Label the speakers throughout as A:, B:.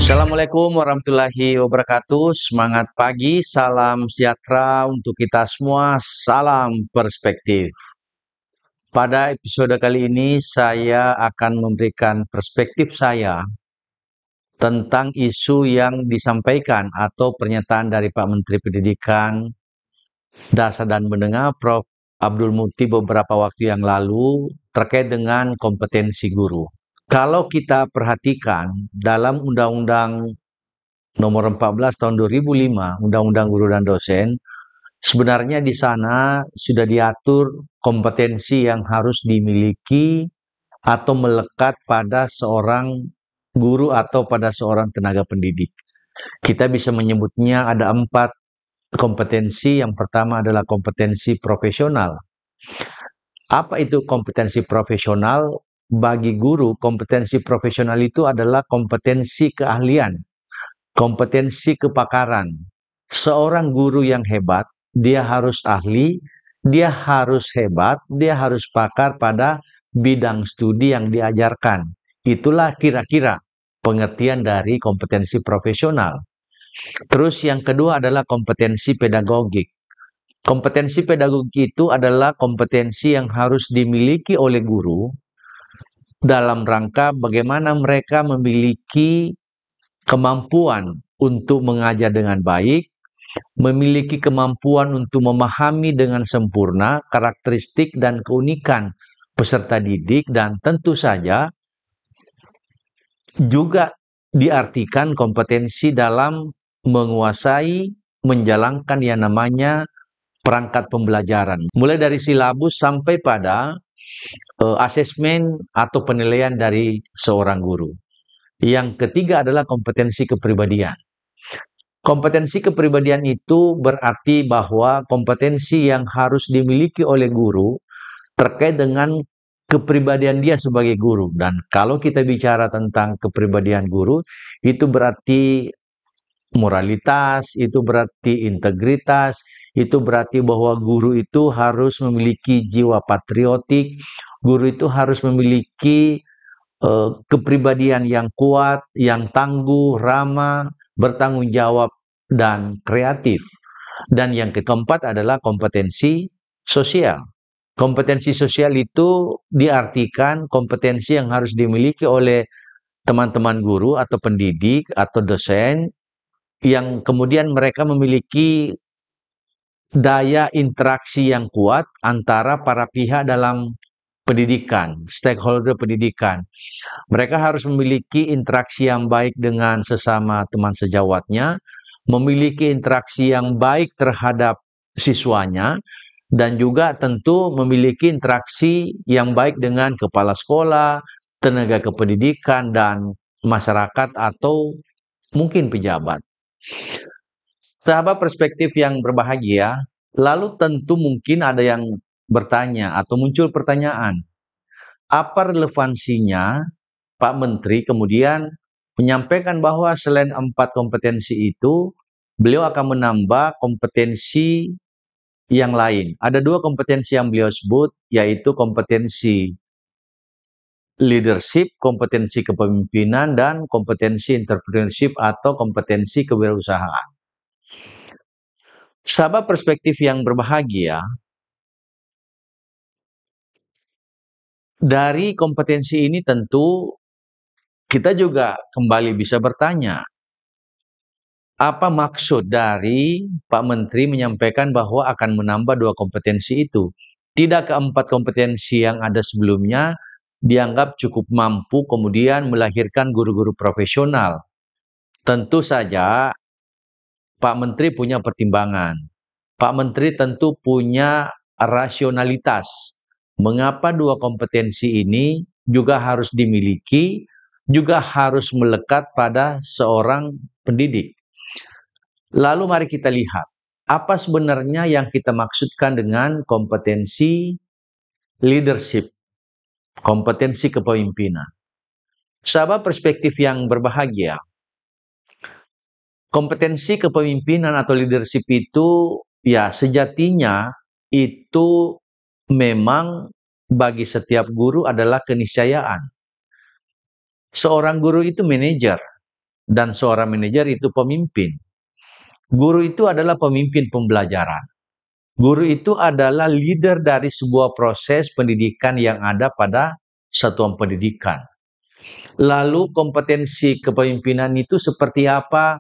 A: Assalamualaikum warahmatullahi wabarakatuh. Semangat pagi, salam sejahtera untuk kita semua. Salam perspektif. Pada episode kali ini saya akan memberikan perspektif saya tentang isu yang disampaikan atau pernyataan dari Pak Menteri Pendidikan, Dasar dan Menengah Prof. Abdul Muti beberapa waktu yang lalu terkait dengan kompetensi guru. Kalau kita perhatikan dalam Undang-Undang Nomor 14 tahun 2005, Undang-Undang Guru dan Dosen, sebenarnya di sana sudah diatur kompetensi yang harus dimiliki atau melekat pada seorang guru atau pada seorang tenaga pendidik. Kita bisa menyebutnya ada 4 kompetensi. Yang pertama adalah kompetensi profesional. Apa itu kompetensi profesional? Bagi guru, kompetensi profesional itu adalah kompetensi keahlian, kompetensi kepakaran. Seorang guru yang hebat, dia harus ahli, dia harus hebat, dia harus pakar pada bidang studi yang diajarkan. Itulah kira-kira pengertian dari kompetensi profesional. Terus yang kedua adalah kompetensi pedagogik. Kompetensi pedagogik itu adalah kompetensi yang harus dimiliki oleh guru dalam rangka bagaimana mereka memiliki kemampuan untuk mengajar dengan baik, memiliki kemampuan untuk memahami dengan sempurna karakteristik dan keunikan peserta didik, dan tentu saja juga diartikan kompetensi dalam menguasai, menjalankan yang namanya perangkat pembelajaran. Mulai dari silabus sampai pada asesmen atau penilaian dari seorang guru. Yang ketiga adalah kompetensi kepribadian. Kompetensi kepribadian itu berarti bahwa kompetensi yang harus dimiliki oleh guru terkait dengan kepribadian dia sebagai guru. Dan kalau kita bicara tentang kepribadian guru, itu berarti moralitas, itu berarti integritas, itu berarti bahwa guru itu harus memiliki jiwa patriotik, guru itu harus memiliki kepribadian yang kuat, yang tangguh, ramah, bertanggung jawab, dan kreatif. Dan yang keempat adalah kompetensi sosial. Kompetensi sosial itu diartikan kompetensi yang harus dimiliki oleh teman-teman guru atau pendidik atau dosen, yang kemudian mereka memiliki daya interaksi yang kuat antara para pihak dalam pendidikan, stakeholder pendidikan. Mereka harus memiliki interaksi yang baik dengan sesama teman sejawatnya, memiliki interaksi yang baik terhadap siswanya, dan juga tentu memiliki interaksi yang baik dengan kepala sekolah, tenaga kependidikan, dan masyarakat atau mungkin pejabat. Sahabat perspektif yang berbahagia, lalu tentu mungkin ada yang bertanya atau muncul pertanyaan, apa relevansinya Pak Menteri kemudian menyampaikan bahwa selain 4 kompetensi itu, beliau akan menambah kompetensi yang lain. Ada 2 kompetensi yang beliau sebut, yaitu kompetensi leadership, kompetensi kepemimpinan, dan kompetensi entrepreneurship atau kompetensi kewirausahaan. Sahabat perspektif yang berbahagia, dari kompetensi ini tentu kita juga kembali bisa bertanya, apa maksud dari Pak Menteri menyampaikan bahwa akan menambah 2 kompetensi itu? Tidak keempat kompetensi yang ada sebelumnya dianggap cukup mampu kemudian melahirkan guru-guru profesional. Tentu saja Pak Menteri punya pertimbangan. Pak Menteri tentu punya rasionalitas. Mengapa 2 kompetensi ini juga harus dimiliki, juga harus melekat pada seorang pendidik. Lalu mari kita lihat, apa sebenarnya yang kita maksudkan dengan kompetensi leadership, kompetensi kepemimpinan. Sahabat perspektif yang berbahagia, kompetensi kepemimpinan atau leadership itu ya sejatinya itu memang bagi setiap guru adalah keniscayaan. Seorang guru itu manajer. dan seorang manajer itu pemimpin. Guru itu adalah pemimpin pembelajaran. Guru itu adalah leader dari sebuah proses pendidikan yang ada pada satuan pendidikan. Lalu kompetensi kepemimpinan itu seperti apa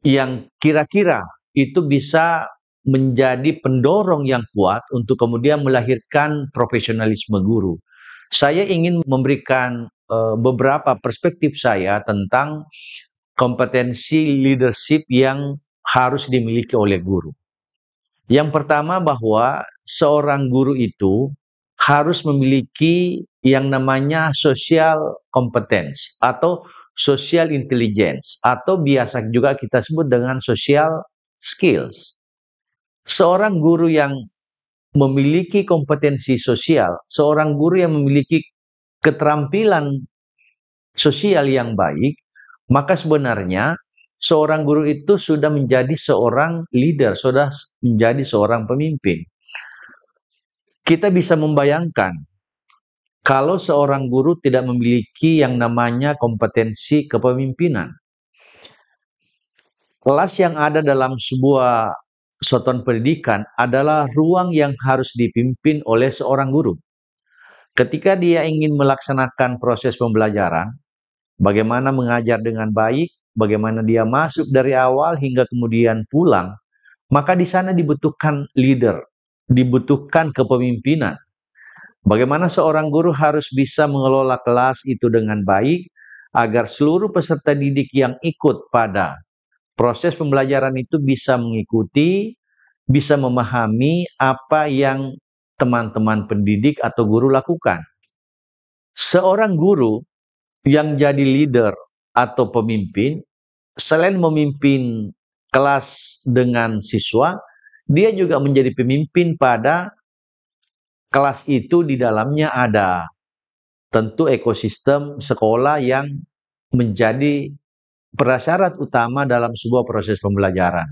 A: yang kira-kira itu bisa menjadi pendorong yang kuat untuk kemudian melahirkan profesionalisme guru. Saya ingin memberikan beberapa perspektif saya tentang kompetensi leadership yang harus dimiliki oleh guru. Yang pertama bahwa seorang guru itu harus memiliki yang namanya social competence atau social intelligence atau biasa juga kita sebut dengan social skills. Seorang guru yang memiliki kompetensi sosial, seorang guru yang memiliki keterampilan sosial yang baik, maka sebenarnya seorang guru itu sudah menjadi seorang leader, sudah menjadi seorang pemimpin. Kita bisa membayangkan kalau seorang guru tidak memiliki yang namanya kompetensi kepemimpinan. Kelas yang ada dalam sebuah satuan pendidikan adalah ruang yang harus dipimpin oleh seorang guru. Ketika dia ingin melaksanakan proses pembelajaran, bagaimana mengajar dengan baik, bagaimana dia masuk dari awal hingga kemudian pulang, maka di sana dibutuhkan leader, dibutuhkan kepemimpinan. Bagaimana seorang guru harus bisa mengelola kelas itu dengan baik agar seluruh peserta didik yang ikut pada proses pembelajaran itu bisa mengikuti, bisa memahami apa yang teman-teman pendidik atau guru lakukan. Seorang guru yang jadi leader atau pemimpin, selain memimpin kelas dengan siswa, dia juga menjadi pemimpin pada kelas itu. Di dalamnya ada tentu ekosistem sekolah yang menjadi prasyarat utama dalam sebuah proses pembelajaran.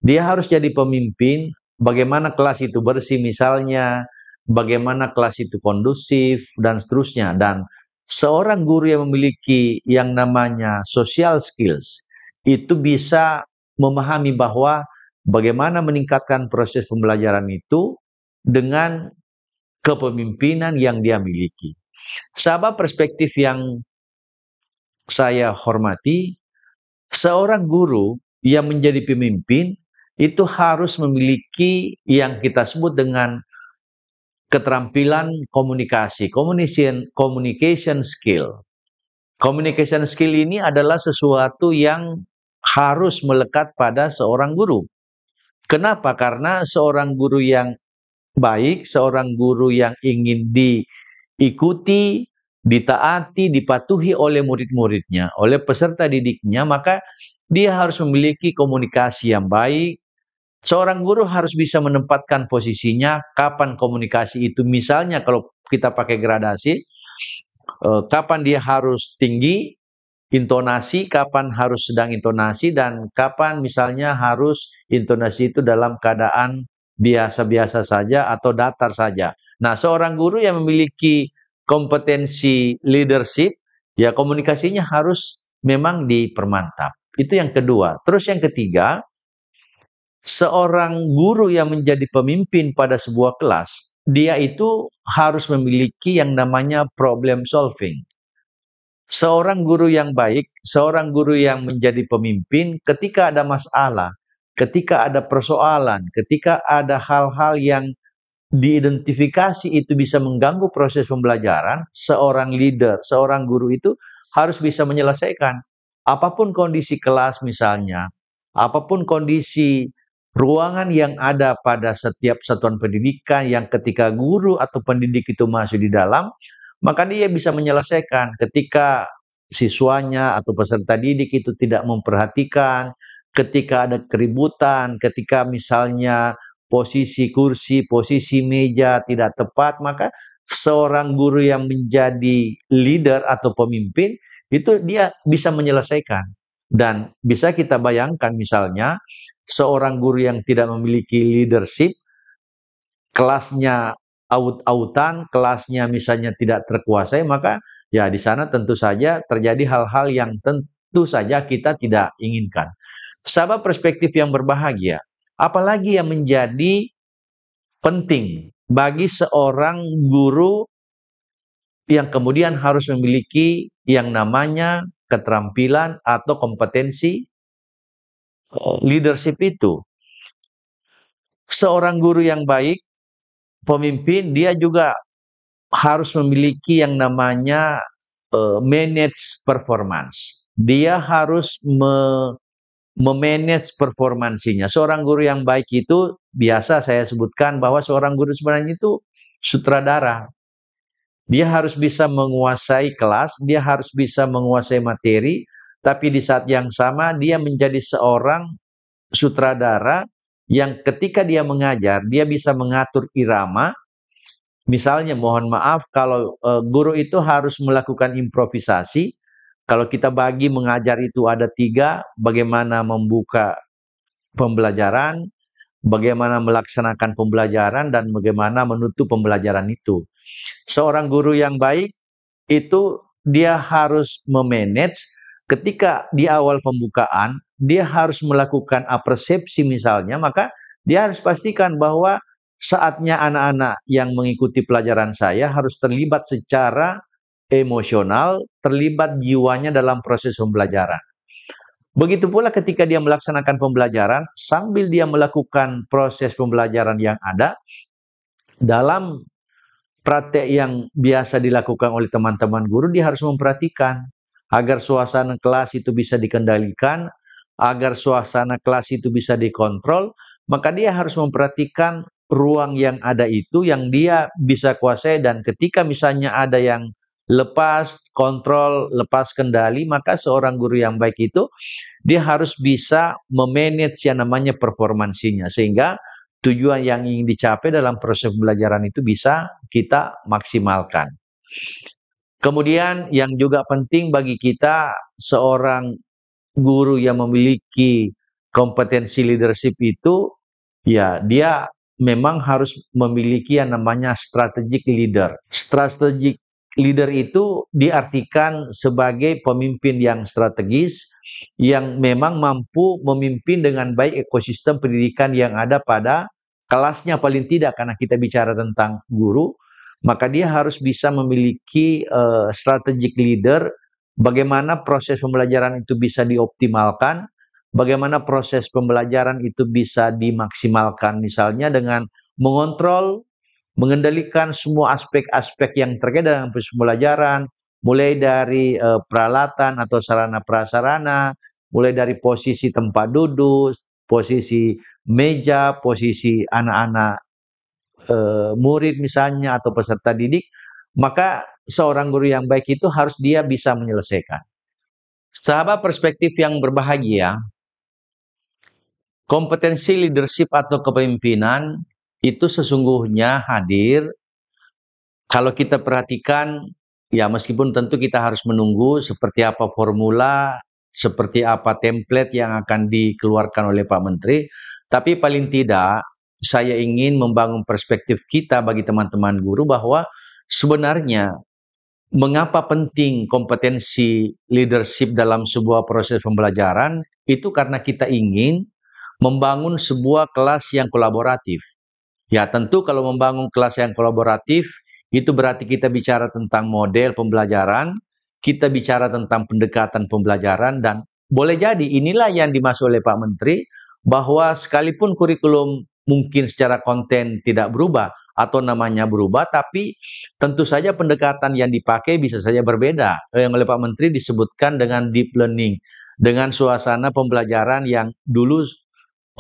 A: Dia harus jadi pemimpin, bagaimana kelas itu bersih misalnya, bagaimana kelas itu kondusif, dan seterusnya. Dan seorang guru yang memiliki yang namanya social skills, itu bisa memahami bahwa bagaimana meningkatkan proses pembelajaran itu dengan kepemimpinan yang dia miliki. Sahabat perspektif yang saya hormati, seorang guru yang menjadi pemimpin itu harus memiliki yang kita sebut dengan keterampilan komunikasi, communication skill. Communication skill ini adalah sesuatu yang harus melekat pada seorang guru. Kenapa? Karena seorang guru yang baik, seorang guru yang ingin diikuti, ditaati, dipatuhi oleh murid-muridnya, oleh peserta didiknya, maka dia harus memiliki komunikasi yang baik. Seorang guru harus bisa menempatkan posisinya, kapan komunikasi itu, misalnya kalau kita pakai gradasi, kapan dia harus tinggi intonasi, kapan harus sedang intonasi, dan kapan misalnya harus intonasi itu dalam keadaan biasa-biasa saja atau datar saja. Nah, seorang guru yang memiliki kompetensi leadership, ya komunikasinya harus memang dipermantap. Itu yang kedua. Terus yang ketiga, seorang guru yang menjadi pemimpin pada sebuah kelas, dia itu harus memiliki yang namanya problem solving. Seorang guru yang baik, seorang guru yang menjadi pemimpin, ketika ada masalah, ketika ada persoalan, ketika ada hal-hal yang diidentifikasi itu bisa mengganggu proses pembelajaran, seorang leader, seorang guru itu harus bisa menyelesaikan. Apapun kondisi kelas misalnya, apapun kondisi ruangan yang ada pada setiap satuan pendidikan yang ketika guru atau pendidik itu masuk di dalam, maka dia bisa menyelesaikan ketika siswanya atau peserta didik itu tidak memperhatikan, ketika ada keributan, ketika misalnya posisi kursi, posisi meja tidak tepat, maka seorang guru yang menjadi leader atau pemimpin itu dia bisa menyelesaikan. Dan bisa kita bayangkan misalnya seorang guru yang tidak memiliki leadership, kelasnya aut-autan, kelasnya misalnya tidak terkuasai, maka ya di sana tentu saja terjadi hal-hal yang tentu saja kita tidak inginkan. Sahabat perspektif yang berbahagia, apalagi yang menjadi penting bagi seorang guru yang kemudian harus memiliki yang namanya keterampilan atau kompetensi leadership itu. Seorang guru yang baik, pemimpin, dia juga harus memiliki yang namanya manage performance. Dia harus memanage performansinya. Seorang guru yang baik itu biasa saya sebutkan bahwa seorang guru sebenarnya itu sutradara. Dia harus bisa menguasai kelas, dia harus bisa menguasai materi, tapi di saat yang sama dia menjadi seorang sutradara yang ketika dia mengajar, dia bisa mengatur irama. Misalnya, mohon maaf, kalau guru itu harus melakukan improvisasi, kalau kita bagi mengajar itu ada 3, bagaimana membuka pembelajaran, bagaimana melaksanakan pembelajaran, dan bagaimana menutup pembelajaran itu. Seorang guru yang baik itu dia harus memanage ketika di awal pembukaan, dia harus melakukan persepsi misalnya, maka dia harus pastikan bahwa saatnya anak-anak yang mengikuti pelajaran saya harus terlibat secara emosional, terlibat jiwanya dalam proses pembelajaran. Begitu pula ketika dia melaksanakan pembelajaran, sambil dia melakukan proses pembelajaran yang ada, dalam praktek yang biasa dilakukan oleh teman-teman guru, dia harus memperhatikan agar suasana kelas itu bisa dikendalikan, agar suasana kelas itu bisa dikontrol, maka dia harus memperhatikan ruang yang ada itu yang dia bisa kuasai, dan ketika misalnya ada yang lepas kontrol, lepas kendali, maka seorang guru yang baik itu dia harus bisa memanage yang namanya performansinya, sehingga tujuan yang ingin dicapai dalam proses pembelajaran itu bisa kita maksimalkan. Kemudian yang juga penting bagi kita, seorang guru yang memiliki kompetensi leadership itu, ya dia memang harus memiliki yang namanya strategic leader. Strategic leader itu diartikan sebagai pemimpin yang strategis, yang memang mampu memimpin dengan baik ekosistem pendidikan yang ada pada kelasnya paling tidak, karena kita bicara tentang guru, maka dia harus bisa memiliki strategic leader, bagaimana proses pembelajaran itu bisa dioptimalkan, bagaimana proses pembelajaran itu bisa dimaksimalkan, misalnya dengan mengontrol, mengendalikan semua aspek-aspek yang terkait dengan proses pembelajaran, mulai dari peralatan atau sarana prasarana, mulai dari posisi tempat duduk, posisi meja, posisi anak-anak murid misalnya atau peserta didik, maka seorang guru yang baik itu harus dia bisa menyelesaikan. Sahabat perspektif yang berbahagia, kompetensi leadership atau kepemimpinan itu sesungguhnya hadir kalau kita perhatikan, ya meskipun tentu kita harus menunggu seperti apa formula, seperti apa template yang akan dikeluarkan oleh Pak Menteri, tapi paling tidak saya ingin membangun perspektif kita bagi teman-teman guru bahwa sebenarnya mengapa penting kompetensi leadership dalam sebuah proses pembelajaran, itu karena kita ingin membangun sebuah kelas yang kolaboratif. Ya tentu kalau membangun kelas yang kolaboratif, itu berarti kita bicara tentang model pembelajaran, kita bicara tentang pendekatan pembelajaran, dan boleh jadi inilah yang dimaksud oleh Pak Menteri, bahwa sekalipun kurikulum mungkin secara konten tidak berubah atau namanya berubah, tapi tentu saja pendekatan yang dipakai bisa saja berbeda. Yang oleh Pak Menteri disebutkan dengan deep learning, dengan suasana pembelajaran yang dulu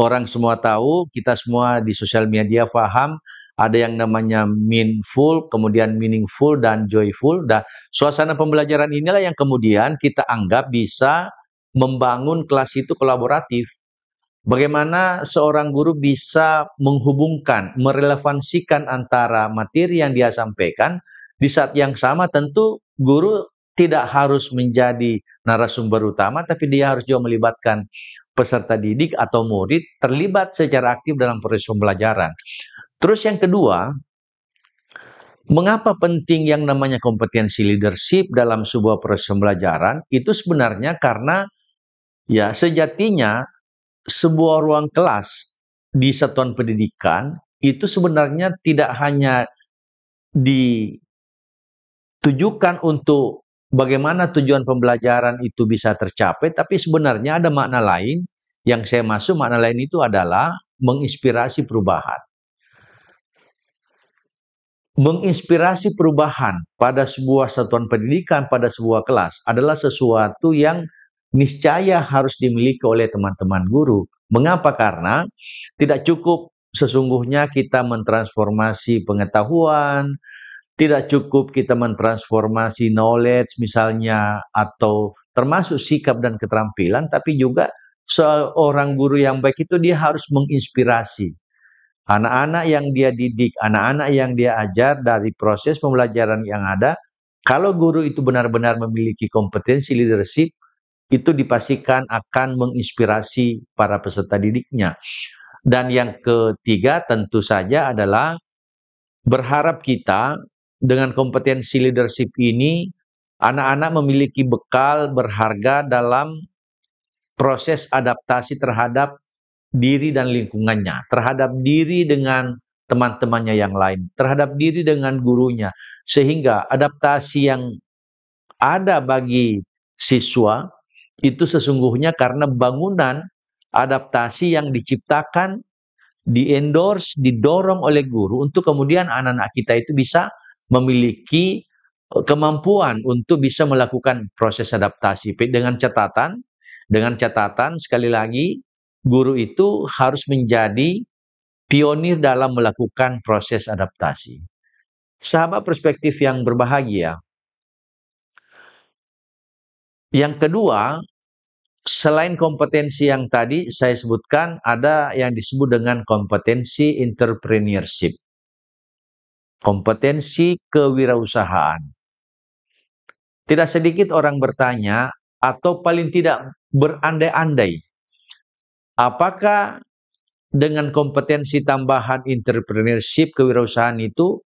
A: orang semua tahu, kita semua di sosial media paham, ada yang namanya meaningful, kemudian meaningful dan joyful. Dan suasana pembelajaran inilah yang kemudian kita anggap bisa membangun kelas itu kolaboratif. Bagaimana seorang guru bisa menghubungkan, merelevansikan antara materi yang dia sampaikan, di saat yang sama tentu guru tidak harus menjadi narasumber utama, tapi dia harus juga melibatkan peserta didik atau murid terlibat secara aktif dalam proses pembelajaran. Terus yang kedua, Mengapa penting yang namanya kompetensi leadership dalam sebuah proses pembelajaran? Itu sebenarnya karena ya sejatinya sebuah ruang kelas di satuan pendidikan itu sebenarnya tidak hanya ditujukan untuk bagaimana tujuan pembelajaran itu bisa tercapai, tapi sebenarnya ada makna lain yang saya maksud makna lain itu adalah menginspirasi perubahan. Menginspirasi perubahan pada sebuah satuan pendidikan, pada sebuah kelas adalah sesuatu yang niscaya harus dimiliki oleh teman-teman guru. Mengapa? Karena tidak cukup sesungguhnya kita mentransformasi pengetahuan, tidak cukup kita mentransformasi knowledge misalnya, atau termasuk sikap dan keterampilan, tapi juga seorang guru yang baik itu dia harus menginspirasi anak-anak yang dia didik, anak-anak yang dia ajar dari proses pembelajaran yang ada. Kalau guru itu benar-benar memiliki kompetensi leadership, itu dipastikan akan menginspirasi para peserta didiknya. Dan yang ketiga tentu saja adalah berharap kita dengan kompetensi leadership ini, anak-anak memiliki bekal berharga dalam proses adaptasi terhadap diri dan lingkungannya, terhadap diri dengan teman-temannya yang lain, terhadap diri dengan gurunya, sehingga adaptasi yang ada bagi siswa itu sesungguhnya karena bangunan adaptasi yang diciptakan, di-endorse, didorong oleh guru untuk kemudian anak-anak kita itu bisa memiliki kemampuan untuk bisa melakukan proses adaptasi dengan catatan sekali lagi guru itu harus menjadi pionir dalam melakukan proses adaptasi. Sahabat perspektif yang berbahagia, yang kedua, selain kompetensi yang tadi saya sebutkan, ada yang disebut dengan kompetensi entrepreneurship, kompetensi kewirausahaan. Tidak sedikit orang bertanya, atau paling tidak berandai-andai, apakah dengan kompetensi tambahan entrepreneurship, kewirausahaan itu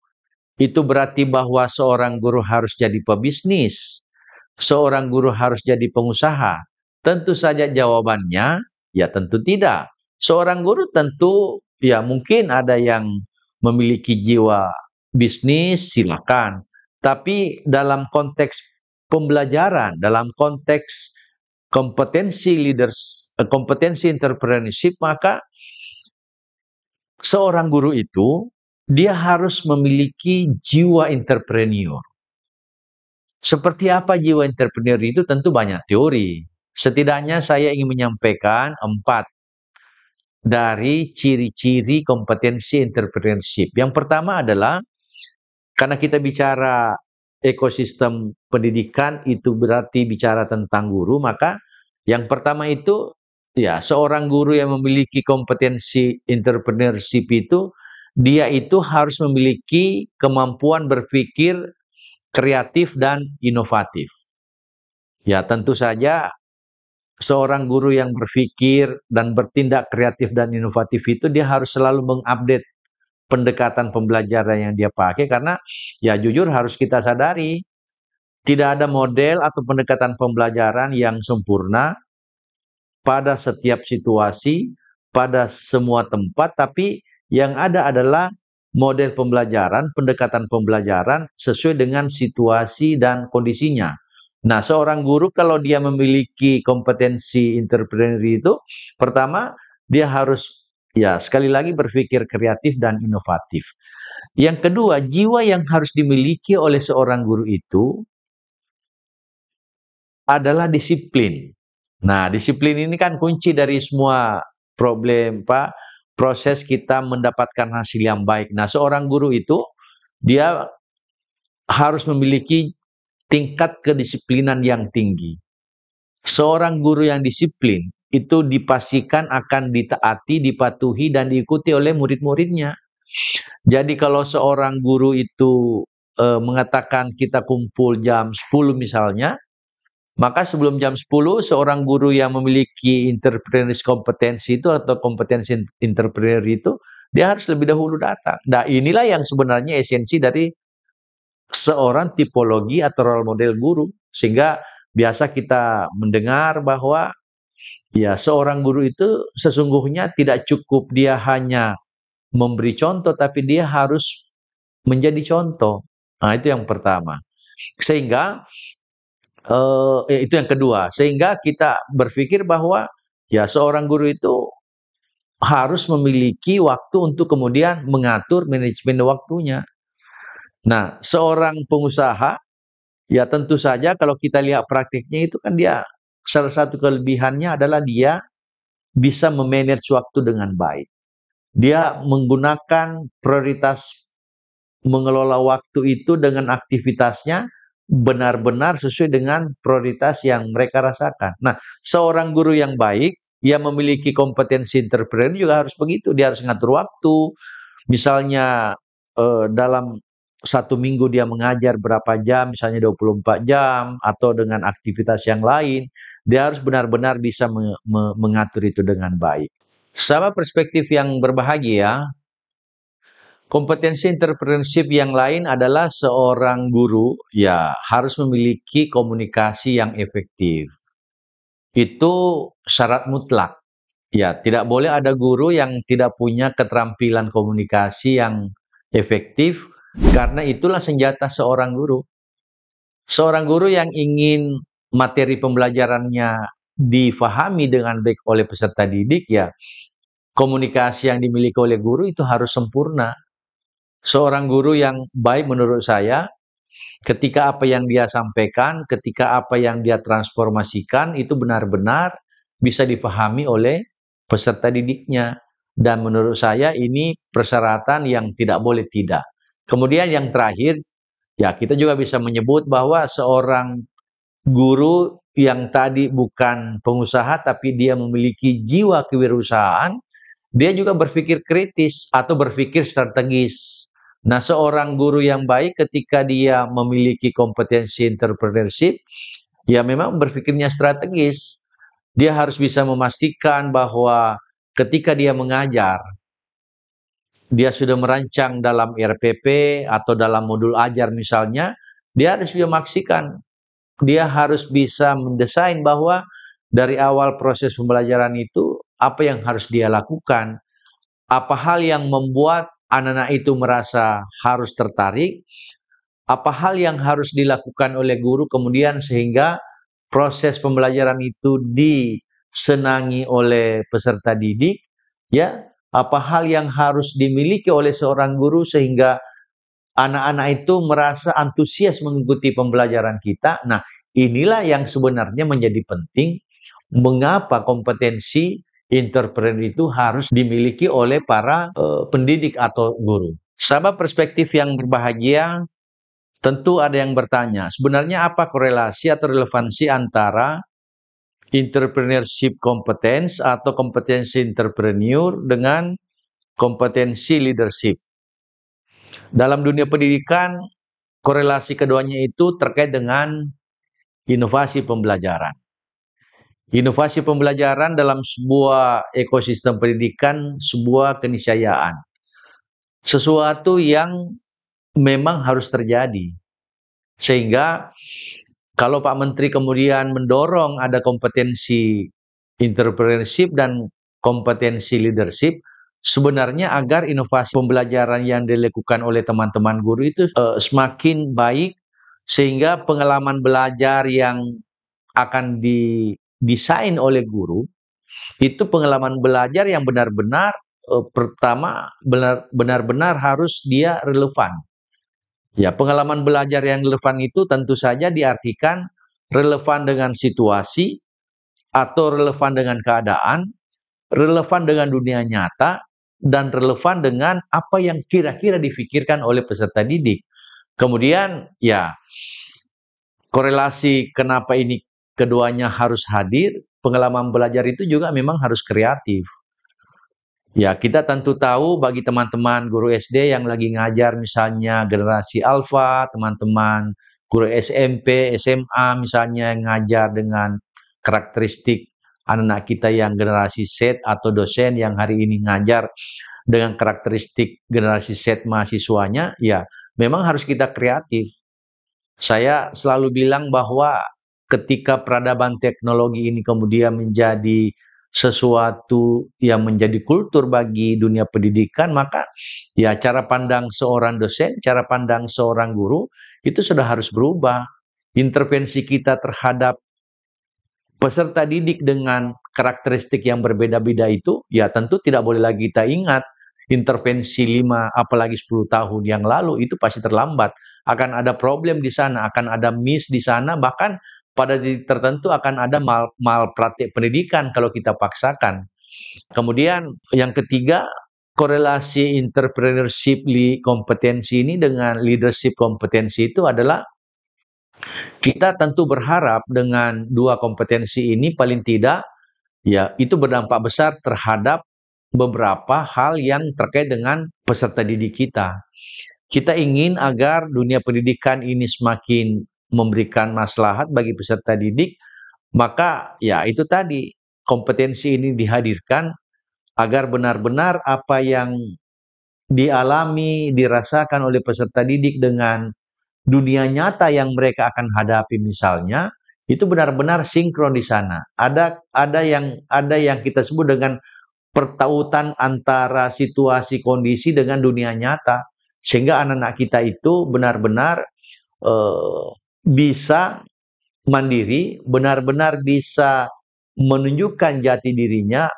A: berarti bahwa seorang guru harus jadi pebisnis, seorang guru harus jadi pengusaha? Tentu saja jawabannya, ya tentu tidak. Seorang guru tentu, ya mungkin ada yang memiliki jiwa bisnis, silakan. Tapi dalam konteks pembelajaran, dalam konteks kompetensi entrepreneurship, maka seorang guru itu dia harus memiliki jiwa entrepreneur. Seperti apa jiwa entrepreneur itu? Tentu banyak teori. Setidaknya saya ingin menyampaikan 4 dari ciri-ciri kompetensi entrepreneurship. Yang pertama adalah, karena kita bicara ekosistem pendidikan itu berarti bicara tentang guru, maka yang pertama itu ya seorang guru yang memiliki kompetensi entrepreneurship itu dia itu harus memiliki kemampuan berpikir kreatif dan inovatif. Ya, tentu saja seorang guru yang berpikir dan bertindak kreatif dan inovatif itu dia harus selalu mengupdate pendekatan pembelajaran yang dia pakai, karena ya jujur harus kita sadari tidak ada model atau pendekatan pembelajaran yang sempurna pada setiap situasi, pada semua tempat, tapi yang ada adalah model pembelajaran, pendekatan pembelajaran sesuai dengan situasi dan kondisinya. Nah, seorang guru kalau dia memiliki kompetensi entrepreneur itu, pertama dia harus ya sekali lagi berpikir kreatif dan inovatif. Yang kedua, jiwa yang harus dimiliki oleh seorang guru itu adalah disiplin. Nah, disiplin ini kan kunci dari semua problem, Pak, proses kita mendapatkan hasil yang baik. Nah, seorang guru itu dia harus memiliki tingkat kedisiplinan yang tinggi. Seorang guru yang disiplin itu dipastikan akan ditaati, dipatuhi, dan diikuti oleh murid-muridnya. Jadi kalau seorang guru itu mengatakan kita kumpul jam 10 misalnya, maka sebelum jam 10, seorang guru yang memiliki entrepreneurship kompetensi itu atau kompetensi entrepreneur itu, dia harus lebih dahulu datang. Nah, inilah yang sebenarnya esensi dari seorang tipologi atau role model guru. Sehingga biasa kita mendengar bahwa ya seorang guru itu sesungguhnya tidak cukup dia hanya memberi contoh, tapi dia harus menjadi contoh. Nah, itu yang pertama. Sehingga itu yang kedua. Sehingga kita berpikir bahwa ya seorang guru itu harus memiliki waktu untuk kemudian mengatur manajemen waktunya. Nah, seorang pengusaha ya tentu saja kalau kita lihat praktiknya itu kan dia salah satu kelebihannya adalah dia bisa memanage waktu dengan baik. Dia menggunakan prioritas mengelola waktu itu dengan aktivitasnya benar-benar sesuai dengan prioritas yang mereka rasakan. Nah, seorang guru yang baik, yang memiliki kompetensi entrepreneur juga harus begitu. Dia harus ngatur waktu. Misalnya dalam satu minggu dia mengajar berapa jam, misalnya 24 jam, atau dengan aktivitas yang lain, dia harus benar-benar bisa mengatur itu dengan baik. Sama perspektif yang berbahagia, kompetensi entrepreneurship yang lain adalah seorang guru ya harus memiliki komunikasi yang efektif. Itu syarat mutlak. Ya, tidak boleh ada guru yang tidak punya keterampilan komunikasi yang efektif, karena itulah senjata seorang guru. Seorang guru yang ingin materi pembelajarannya difahami dengan baik oleh peserta didik, ya komunikasi yang dimiliki oleh guru itu harus sempurna. Seorang guru yang baik menurut saya, ketika apa yang dia sampaikan, ketika apa yang dia transformasikan, itu benar-benar bisa dipahami oleh peserta didiknya. Dan menurut saya ini persyaratan yang tidak boleh tidak. Kemudian yang terakhir, ya kita juga bisa menyebut bahwa seorang guru yang tadi bukan pengusaha, tapi dia memiliki jiwa kewirausahaan, dia juga berpikir kritis atau berpikir strategis. Nah, seorang guru yang baik ketika dia memiliki kompetensi entrepreneurship, ya memang berpikirnya strategis. Dia harus bisa memastikan bahwa ketika dia mengajar, dia sudah merancang dalam RPP atau dalam modul ajar misalnya, dia harus bisa memastikan, dia harus bisa mendesain bahwa dari awal proses pembelajaran itu, apa yang harus dia lakukan, apa hal yang membuat anak-anak itu merasa harus tertarik, apa hal yang harus dilakukan oleh guru kemudian sehingga proses pembelajaran itu disenangi oleh peserta didik, ya, apa hal yang harus dimiliki oleh seorang guru sehingga anak-anak itu merasa antusias mengikuti pembelajaran kita. Nah, inilah yang sebenarnya menjadi penting, mengapa kompetensi entrepreneur itu harus dimiliki oleh para pendidik atau guru. Sama perspektif yang berbahagia, tentu ada yang bertanya, sebenarnya apa korelasi atau relevansi antara entrepreneurship competence atau kompetensi entrepreneur dengan kompetensi leadership? Dalam dunia pendidikan, korelasi keduanya itu terkait dengan inovasi pembelajaran. Inovasi pembelajaran dalam sebuah ekosistem pendidikan, sebuah keniscayaan. Sesuatu yang memang harus terjadi. Sehingga kalau Pak Menteri kemudian mendorong ada kompetensi entrepreneurship dan kompetensi leadership, sebenarnya agar inovasi pembelajaran yang dilakukan oleh teman-teman guru itu semakin baik, sehingga pengalaman belajar yang akan didesain oleh guru itu pengalaman belajar yang benar-benar pertama benar-benar harus dia relevan. Ya, pengalaman belajar yang relevan itu tentu saja diartikan relevan dengan situasi atau relevan dengan keadaan, relevan dengan dunia nyata, dan relevan dengan apa yang kira-kira difikirkan oleh peserta didik. Kemudian, ya, korelasi kenapa ini keduanya harus hadir, pengalaman belajar itu juga memang harus kreatif. Ya, kita tentu tahu bagi teman-teman guru SD yang lagi ngajar misalnya generasi alfa, teman-teman guru SMP, SMA misalnya yang ngajar dengan karakteristik anak-anak kita yang generasi Z atau dosen yang hari ini ngajar dengan karakteristik generasi Z mahasiswanya, ya memang harus kita kreatif. Saya selalu bilang bahwa ketika peradaban teknologi ini kemudian menjadi sesuatu yang menjadi kultur bagi dunia pendidikan, maka ya cara pandang seorang dosen, cara pandang seorang guru itu sudah harus berubah. Intervensi kita terhadap peserta didik dengan karakteristik yang berbeda-beda itu, ya tentu tidak boleh lagi kita ingat intervensi 5, apalagi 10 tahun yang lalu, itu pasti terlambat. Akan ada problem di sana, akan ada miss di sana, bahkan pada titik tertentu akan ada malpraktik pendidikan kalau kita paksakan. Kemudian yang ketiga, korelasi entrepreneurship kompetensi ini dengan leadership kompetensi itu adalah kita tentu berharap dengan dua kompetensi ini paling tidak ya itu berdampak besar terhadap beberapa hal yang terkait dengan peserta didik kita. Kita ingin agar dunia pendidikan ini semakin memberikan maslahat bagi peserta didik, maka ya itu tadi kompetensi ini dihadirkan agar benar-benar apa yang dialami, dirasakan oleh peserta didik dengan dunia nyata yang mereka akan hadapi misalnya, itu benar-benar sinkron di sana. Ada yang kita sebut dengan pertautan antara situasi kondisi dengan dunia nyata, sehingga anak-anak kita itu benar-benar bisa mandiri, benar-benar bisa menunjukkan jati dirinya,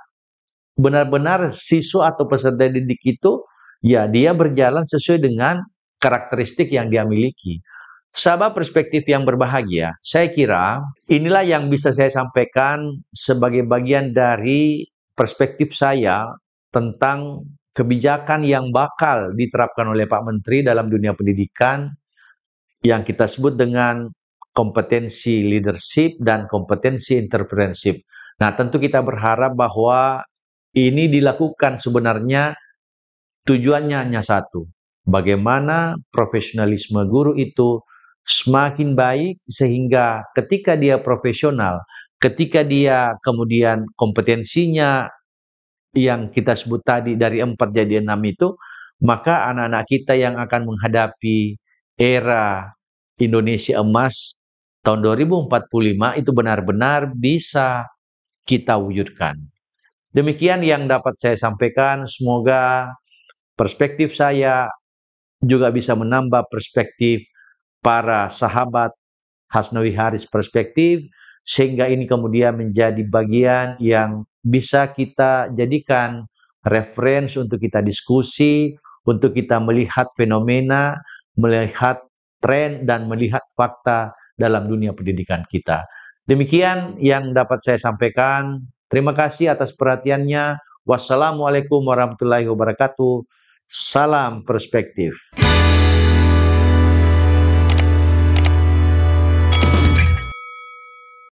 A: benar-benar siswa atau peserta didik itu ya dia berjalan sesuai dengan karakteristik yang dia miliki. Sahabat perspektif yang berbahagia, saya kira inilah yang bisa saya sampaikan sebagai bagian dari perspektif saya tentang kebijakan yang bakal diterapkan oleh Pak Menteri dalam dunia pendidikan yang kita sebut dengan kompetensi leadership dan kompetensi entrepreneurship. Nah, tentu kita berharap bahwa ini dilakukan sebenarnya tujuannya hanya satu, bagaimana profesionalisme guru itu semakin baik sehingga ketika dia profesional, ketika dia kemudian kompetensinya yang kita sebut tadi dari 4 jadi 6 itu, maka anak-anak kita yang akan menghadapi era Indonesia emas tahun 2045 itu benar-benar bisa kita wujudkan. Demikian yang dapat saya sampaikan, semoga perspektif saya juga bisa menambah perspektif para sahabat Hasnawi Haris perspektif, sehingga ini kemudian menjadi bagian yang bisa kita jadikan referensi untuk kita diskusi, untuk kita melihat fenomena, melihat tren, dan melihat fakta dalam dunia pendidikan kita. Demikian yang dapat saya sampaikan. Terima kasih atas perhatiannya. Wassalamualaikum warahmatullahi wabarakatuh. Salam perspektif.